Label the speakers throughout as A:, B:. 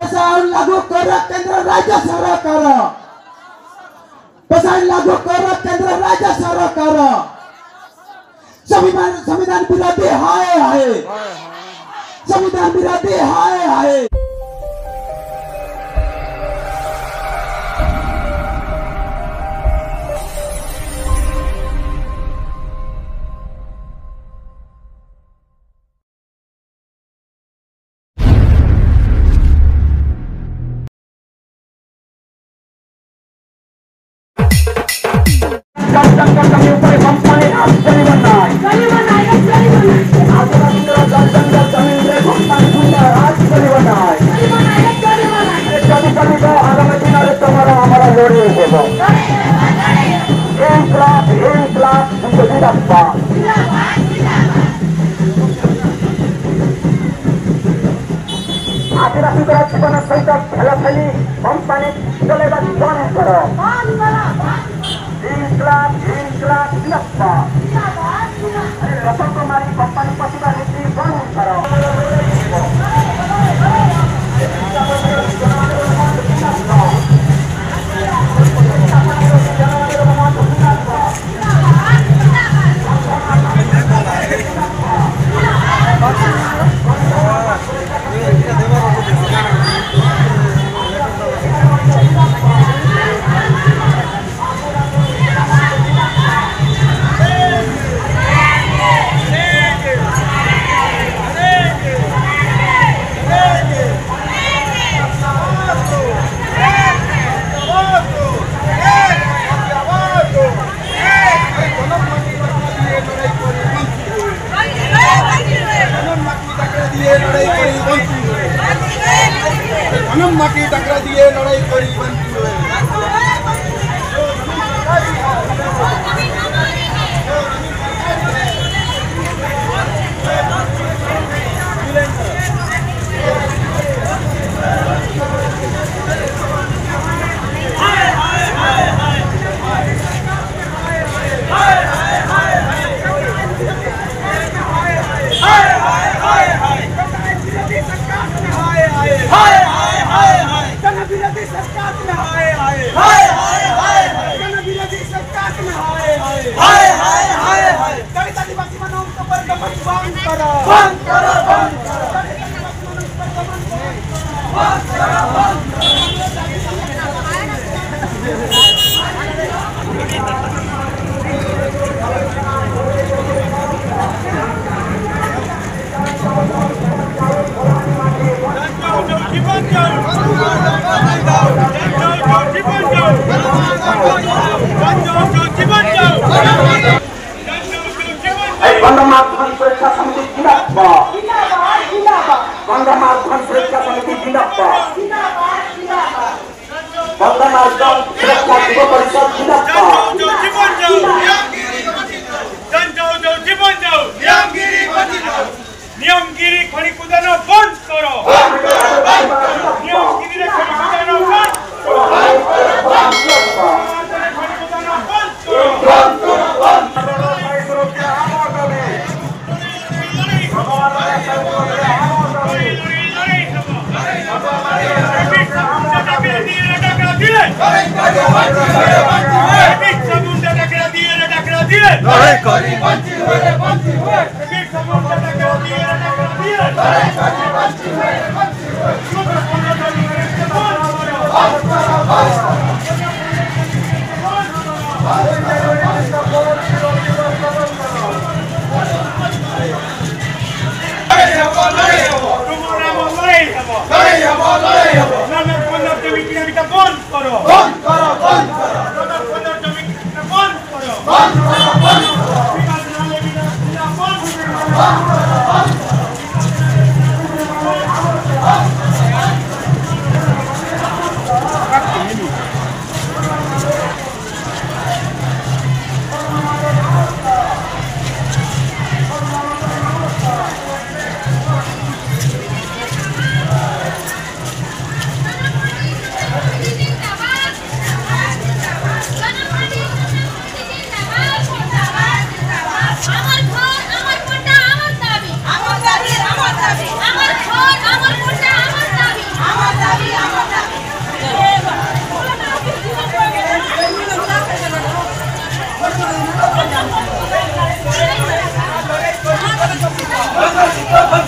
A: Pasal lagu korak kendra raja sarakara. Pasal lagu korak kendra raja sarakara. संविधान विरोधी हाय हाय, संविधान विरोधी हाय हाय।
B: आदिवासी जीवन सहित खेल खेली कंपानी चलेगा बंद करो। लोक मारी कंपानी पशिवा नीति बंद करो।
C: माटी टकरा दिए लड़ाई करी बनती है।
D: नियमगिरी खड़ी कुदाना बंद करो। नियमगिरी खड़ी कुदाना बंद करो।
C: जिंदाबाद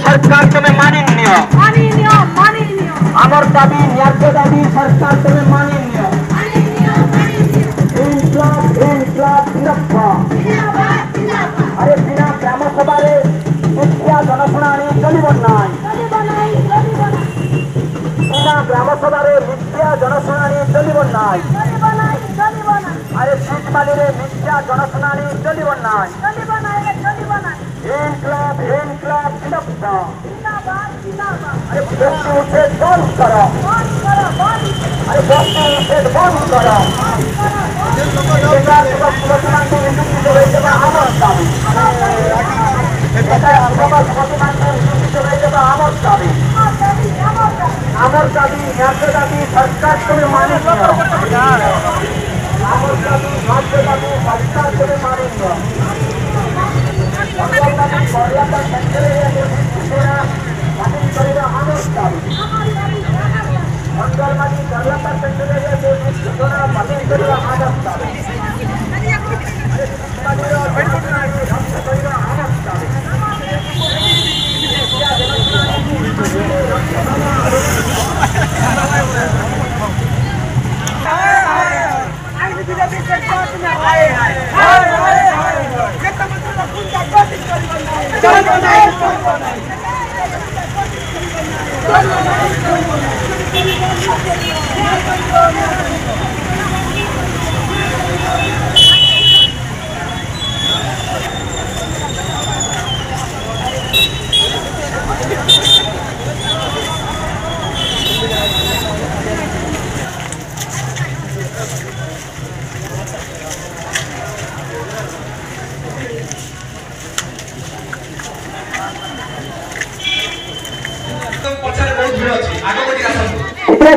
C: सरकार तुम्हें माननीय আমার দাবি ন্যায্য দাবি সরকার তুমি মাননীয় ইনকলাব আরে বিনা গ্রাম সভারে মিথ্যা জনশুনানি চলিব নাই বিনা গ্রাম সভারে মিথ্যা জনশুনানি চলিব নাই আরে শীতমালিরে মিথ্যা জনশুনানি চলিব নাই ইনকলাব अरे बस्ती उच्छेद बंद करो अरे बस्ती उच्छेद बंद करो আমার দাবি ন্যায্য দাবি সরকার তুমি মাননীয় আমার দাবি ন্যায্য দাবি সরকার তুমি মাননীয় मंगलवादी कर्नाटक सेंट्रल सूचना बातिल करवा आदेश दाबी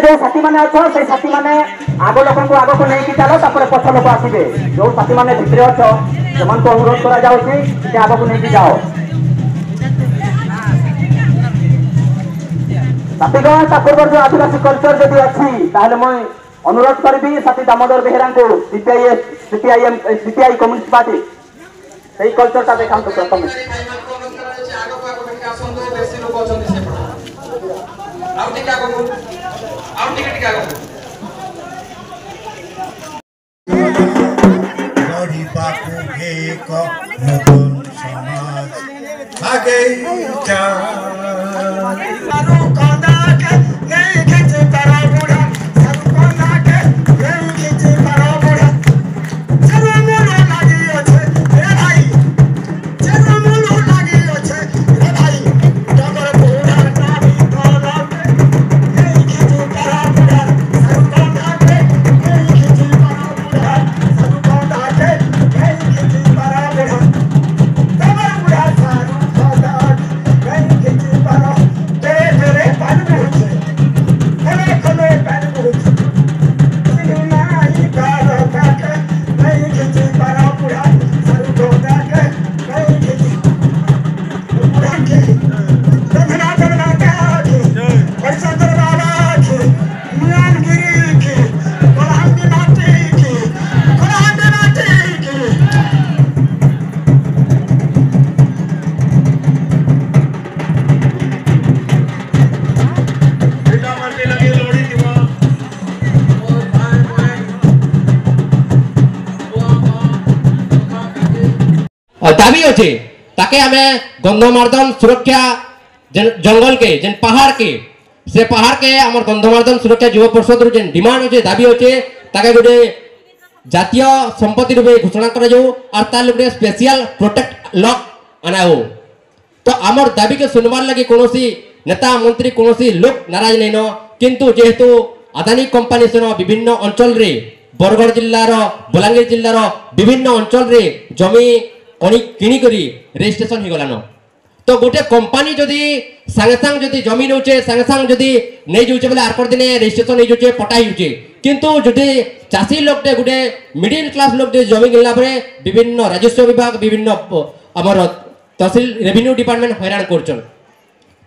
C: जो साथी मैंने अच्छे से साथी मैंने आग लोक आग को लेकिन चलो पछ लोक आसवे जो साथी मैंने भितर अच्छ से अनुरोध करा आग को लेकिन जाओ साथीगण पूर्व जो आदिवासी कल्चर जदि अच्छी मुझे अनुरोध करी साथी दामोदर बेहेरा को सीपीआई कम्युनिस्ट पार्टी से कल्चर देखा प्रथम
E: গরিবাকু এক নতুন সমাজ আগে
F: दाबी अच्छे ताके हमें गंधमार्दन सुरक्षा जंगल के जेन पहाड़ के से पहाड़ के आम गंधमार्दन सुरक्षा युवा परिषद जेन डिमांड अच्छे दाबी अच्छे ताके गोटे जातीय संपत्ति रूपे घोषणा कर तार गोटे स्पेशल प्रोटेक्ट लॉ आना हो। तो आमर दाबी के सुनवार लगे कौन नेता मंत्री कौन लोक नाराज नहीं न किंतु जेहेतु अदानी कंपानी से विभिन्न अंचल रे बरगढ़ जिल्लार बलांगीर जिल्लार विभिन्न अंचल रे जमी किणिक रेजिस्ट्रेशन हो गलान। तो गोटे कंपानी जदि सांगे सांग जदि जमी नौचे सांगे सांग जदि नहीं जाऊे बोले आरकर दिन रेजिस्ट्रेशन नहीं जाऊे पटा होचे किंतु जदि चाषी लोकटे गोटे मिडिल क्लास लोकटे जमी किनला विभिन्न राजस्व विभाग विभिन्न आमर तहसील रेवेन्यू डिपार्टमेंट हैरान कर।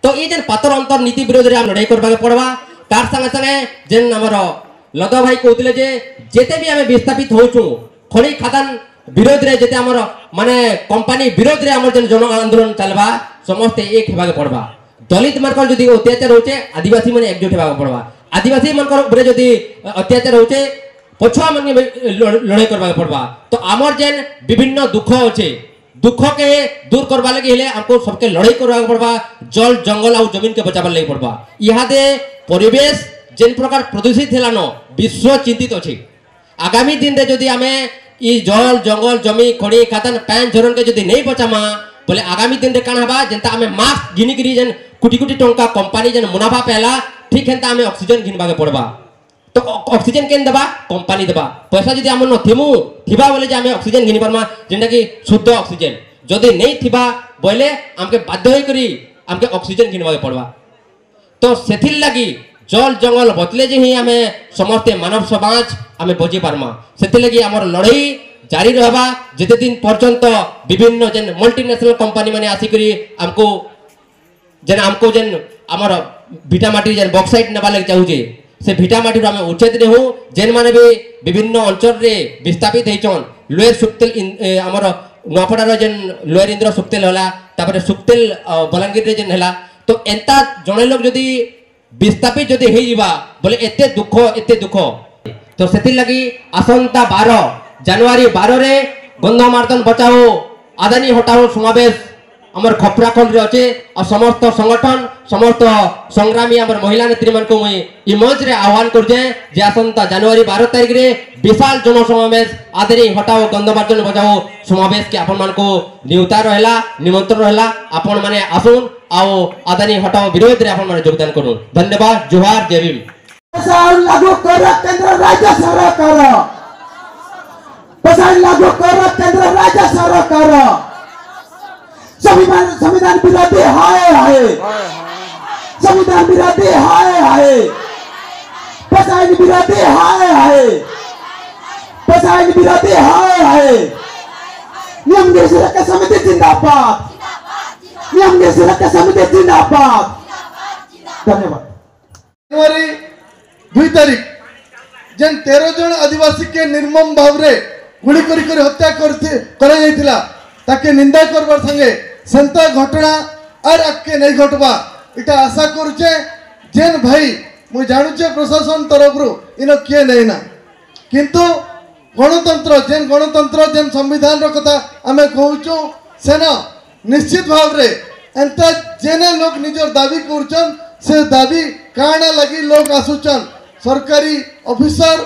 F: तो ये जेन पातर अंतर नीति विरोध में लड़ाई करवा पड़वा तार संगे संगे जेन आमर लद भाई कहते जे जेते भी आम विस्थापित होचु खड़ी खादान विरोध रे जेते आमर माने कंपानी विरोध रे आमर जेन जन आंदोलन चलवा समस्ते एक हेबाके पड़वा। दलित मानकर जदि अत्याचार होचे आदिवासी माने एकजुट हेबाके पड़वा। आदिवासी मानकर ऊपर जदि अत्याचार होचे पछुआ माने लड़ाई करवा पड़वा। तो आमर जेन विभिन्न दुख होचे दुख के दूर करवा लगे हेले हमको सबके लड़ाई करवा पड़वा। जल जंगल और जमीन के बचावा लगे पड़वा। इहादे परिवेश जेन प्रकार प्रदूषित हेलानो विश्व चिंतित अच्छे। आगामी दिन रे जदि आमे ई जल जंगल जमी खड़ी खादान पैन झरन के जदि नहीं बचामा बोले आगामी दिन रे काना हबा जेंता आमे मास्क घिनी करी जेन कोटी कोटी टंका कंपानी जेन मुनाफा पेला ठीक हेंता आमे ऑक्सीजन घिनबाके पड़वा। तो ऑक्सीजन केन दबा कंपानी दबा पैसा जदि आम नथिमु थिबा बोले जे आमे ऑक्सीजन घिनी परमा जेंटा कि शुद्ध ऑक्सीजन जदि नहीं थिबा बोले हमके बाध्य होई करी हमके ऑक्सीजन घिनबाके पड़वा। तो सेथिल लगी जल जंगल बचले जे ही आमे समस्ते मानव समाज आमे बची पारमा। सेति लगी हमर लड़ाई जारी रहबा जेते दिन पर्यंत विभिन्न जेन मल्टीनेशनल कंपनी माने आसी करी हमको जेन हमर भिटामाटी जेन बॉक्साइट नबा लगे चाहूजे से भिटामाटी आमे उच्छेद ने हो जेन माने भी विभिन्न अंचल रे विस्थापित हेचन लोयर सुक्तेल हमर नपड़ार जेन लोयर इंद्र सुक्तेल होला तापर सुक्तेल बलांगीर रे जेन हला। तो एंता जने लोग जदि विस्थापित जदि हो जावा बोले एते दुख तो सेति लगी आसंता 12 जनवरी 12 रे गंधमार्दन बचाओ आदानी हटाओ समावेश आमर खपराखंड रे अच्छे और समस्त संगठन समस्त संग्रामी आमर महिला नेत्री मान को मुई ई मंच रे आह्वान कर जे आसंता जनवरी 12 तारीख रे विशाल जन समावेश आदानी हटाओ गंधमार्दन बचाओ समावेश के आपन मान को निउता रहला निमंत्रण रहला आपन माने आसुन आओ आदानी हटाओ विरोध रे आपन माने योगदान करूँ। धन्यवाद। जोहार जय भीम।
A: लागू कर केंद्र राज्य सरकार लागू कर केंद्र राज्य सरकार संविधान विरोधी हाय हाय संविधान विरोधी हाय हाय पसायन विरोधी हाय हाय पसायन विरोधी हाय हाय नियम सुरक्षा समिति जिंदाबाद नियम सुरक्षा समिति जिंदाबाद। धन्यवाद।
G: जनवरी 2 तारीख जेन 13 जन आदिवासी के निर्मम भाव रे गुली करी हत्या करा जाइतिला ताके निंदा करबार संगे सेंता घटना आर आके नहीं घटबा इटा आशा करूचे। जेन भाई मु जानुचे प्रशासन तरफ रु इन किए नहीं ना किंतु गणतंत्र जेन संविधान रो कथा आमे कहूचु सेना निश्चित भाव रे एंता जेने लोग निजर दाबी करचन से दाबी काना लगी लोग आसुचन सरकारी ऑफिसर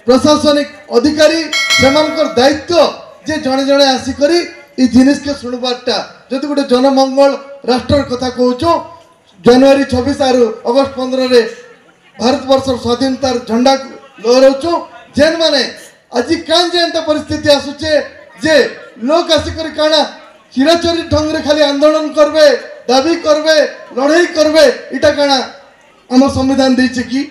G: प्रशासनिक अधिकारी सेमानकर दायित्व जे जणे जणे आसी करी ई जिनिस के सुनबारटा जति गोटे जनमंगल राष्ट्र कथा कहूचु जनवरी 26 आरु अगस्त 15 रे भारत वर्ष स्वाधीनतार झंडा लहराउचु जेन माने आज कान जे एंता परिस्थिति आसुचे जे लोग आसी करी काना चिराचोरी ढंग रे खाली आंदोलन करबे दाबी करबे लड़ाई करबे इटा काना आम संविधान देछि कि